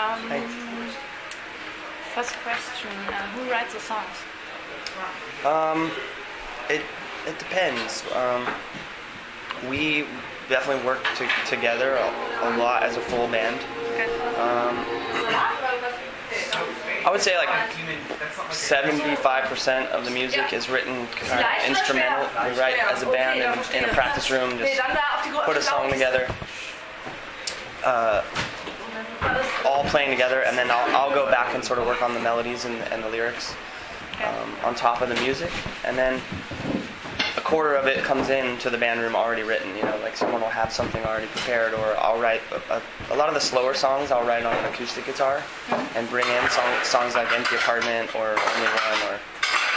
Hey. First question, who writes the songs? It depends. We definitely work together a lot as a full band. Okay. I would say like 75% of the music is written kind of instrumental. We write as a band in a practice room, just put a song together, all playing together, and then I'll go back and sort of work on the melodies and the lyrics on top of the music, and then a quarter of it comes into the band room already written. You know, like someone will have something already prepared, or I'll write a lot of the slower songs. I'll write on an acoustic guitar and bring in songs like "Empty Apartment" or "Only One" or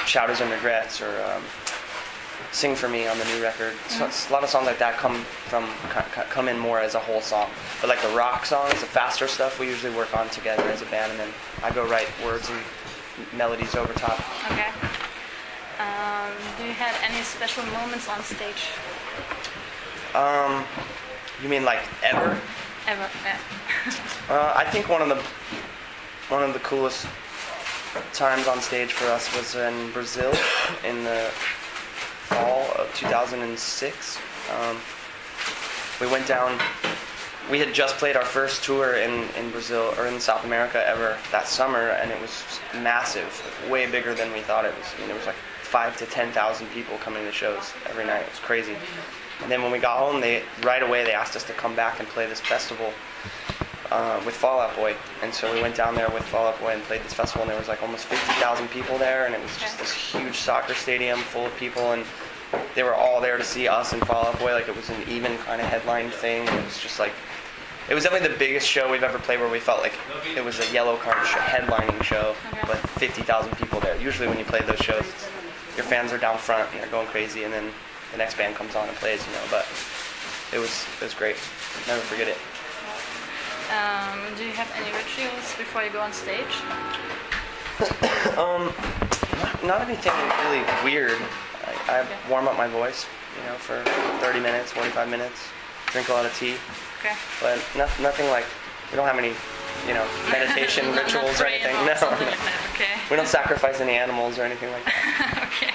"Shouters and Regrets" or "Sing for Me" on the new record. So a lot of songs like that come in more as a whole song. But like the rock songs, the faster stuff, we usually work on together as a band, and then I go write words and melodies over top. Okay. Do you have any special moments on stage? You mean like ever? Ever, yeah. I think one of the coolest times on stage for us was in Brazil in the fall of 2006. We went down. We had just played our first tour in Brazil, or in South America ever, that summer, and it was massive, way bigger than we thought it was. I mean, there was like 5,000 to 10,000 people coming to shows every night. It was crazy. And then when we got home, right away they asked us to come back and play this festival with Fall Out Boy. And so we went down there with Fall Out Boy and played this festival, and there was like almost 50,000 people there, and it was just this huge soccer stadium full of people, and they were all there to see us and Fall Out Boy. Like, it was an even kind of headline thing. It was just like, it was definitely the biggest show we've ever played, where we felt like it was a Yellowcard headlining show, but 50,000 people there. Usually when you play those shows, your fans are down front and they're going crazy, and then the next band comes on and plays, you know. But it was great. Never forget it. Do you have any rituals before you go on stage? Not anything really weird. I warm up my voice, you know, for 30 minutes, 45 minutes. Drink a lot of tea. Okay. But nothing like, we don't have any, you know, meditation rituals or anything. No. Like that. Okay. We don't sacrifice any animals or anything like that. Okay.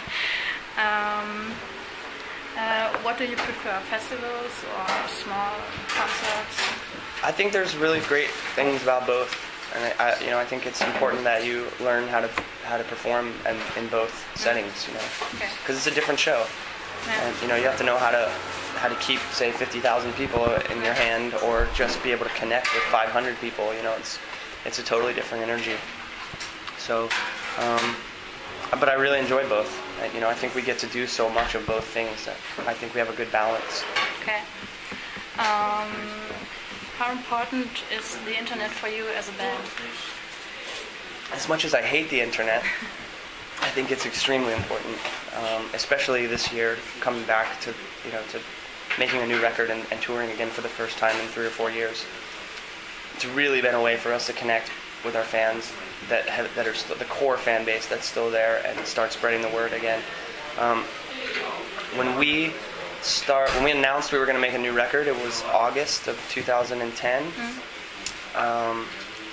What do you prefer, festivals or small concerts? I think there's really great things about both, and I think it's important that you learn how to perform in both settings, you know, because it's a different show, and you know, you have to know how to keep, say, 50,000 people in your hand, or just be able to connect with 500 people. You know, it's a totally different energy. So, but I really enjoy both. You know, I think we get to do so much of both things that I think we have a good balance. Okay. How important is the internet for you as a band? As much as I hate the internet, I think it's extremely important, especially this year, coming back to making a new record and touring again for the first time in 3 or 4 years. It's really been a way for us to connect with our fans that are still the core fan base that's still there, and start spreading the word again. When we announced we were going to make a new record, it was August of 2010,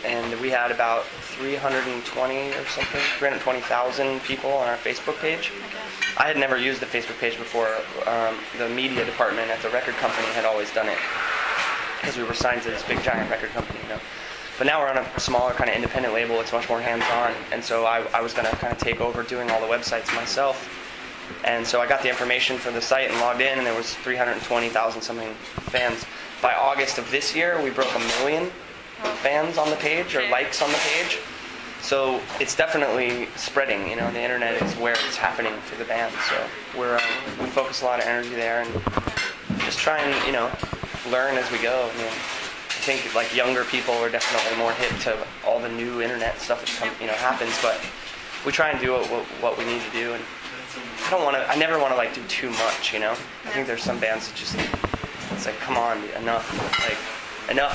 and we had about 320,000 people on our Facebook page. I had never used the Facebook page before. The media department at the record company had always done it, because we were signed to this big giant record company, you know. But now we're on a smaller kind of independent label. It's much more hands-on, and so I was going to kind of take over doing all the websites myself. And so I got the information for the site and logged in, and there was 320,000 something fans. By August of this year, we broke 1 million fans on the page, or likes on the page. So it's definitely spreading. You know, the internet is where it's happening for the band. So we focus a lot of energy there, and just try and, you know, learn as we go. I mean, I think like younger people are definitely more hip to all the new internet stuff that happens, but we try and do what we need to do. And I never want to like do too much, you know. I think there's some bands that just, it's like, come on, enough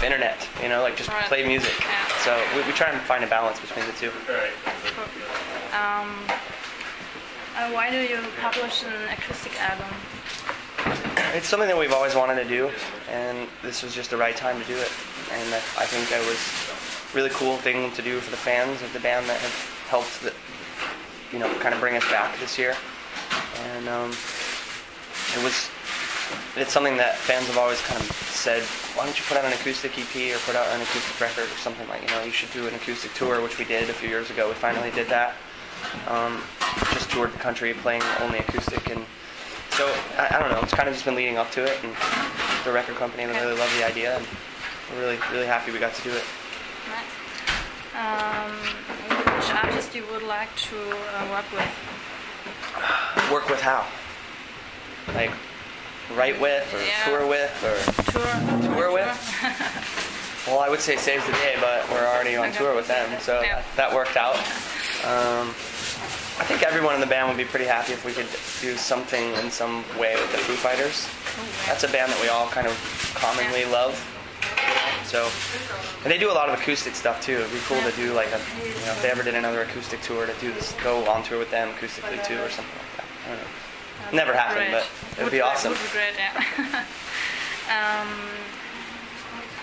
internet, you know, like just play music. So we try and find a balance between the two. Why do you publish an acoustic album? It's something that we've always wanted to do, and this was just the right time to do it. And I think really cool thing to do for the fans of the band that have helped, kind of bring us back this year. And it's something that fans have always kind of said, why don't you put out an acoustic EP or put out an acoustic record or something like, you should do an acoustic tour, which we did a few years ago. We finally did that. Just toured the country playing only acoustic, and so I don't know, it's kind of just been leading up to it, and the record company really loved the idea, and we're really, really happy we got to do it. Nice. Which artist you would like to work with? Work with how? Like write with, or tour with, or tour with? Well, I would say Saves the Day, but we're already on tour with them, so that worked out. I think everyone in the band would be pretty happy if we could do something in some way with the Foo Fighters. That's a band that we all kind of commonly love. So, and they do a lot of acoustic stuff too. It'd be cool to do like if they ever did another acoustic tour, to do this, go on tour with them acoustically too, or something like that. I don't know. Never happened, but it would be awesome. Would be great, yeah.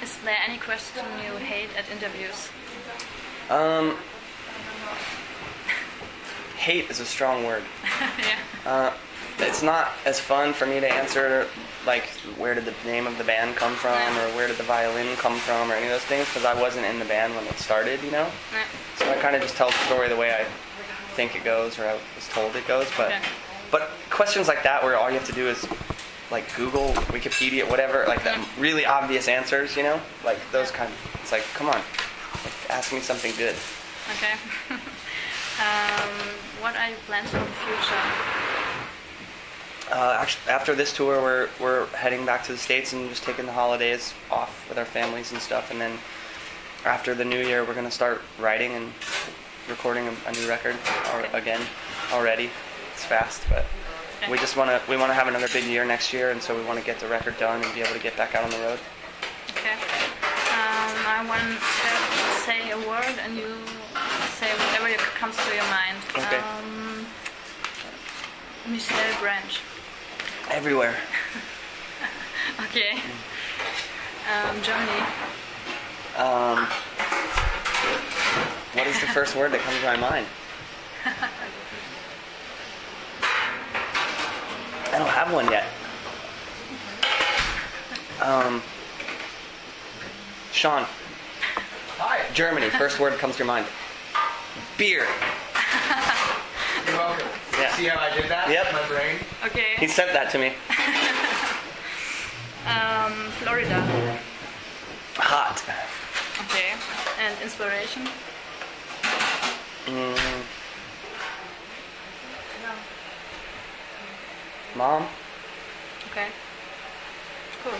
Is there any question you hate at interviews? Hate is a strong word. Yeah. It's not as fun for me to answer, like, where did the name of the band come from, or where did the violin come from, or any of those things, because I wasn't in the band when it started, Yeah. So I kind of just tell the story the way I think it goes, or I was told it goes. But questions like that, where all you have to do is like Google, Wikipedia, whatever, like that really obvious answers, like those kind of. It's like, come on, like, ask me something good. Okay. What are your plans for the future? Actually, after this tour, we're heading back to the States and just taking the holidays off with our families and stuff. And then after the new year, we're going to start writing and recording a new record again already. It's fast, but we want to have another big year next year, and so we want to get the record done and be able to get back out on the road. Okay. I want to say a word, and you say whatever comes to your mind. Okay. Michelle Branch. Everywhere. Okay. Germany. What is the first word that comes to my mind? I don't have one yet. Sean. Hi. Germany. First word that comes to your mind. Beer. You're welcome. Yeah. See how I did that? Yep. My brain. Okay. He sent that to me. Florida. Hot. Okay. And inspiration? Mom. Okay. Cool.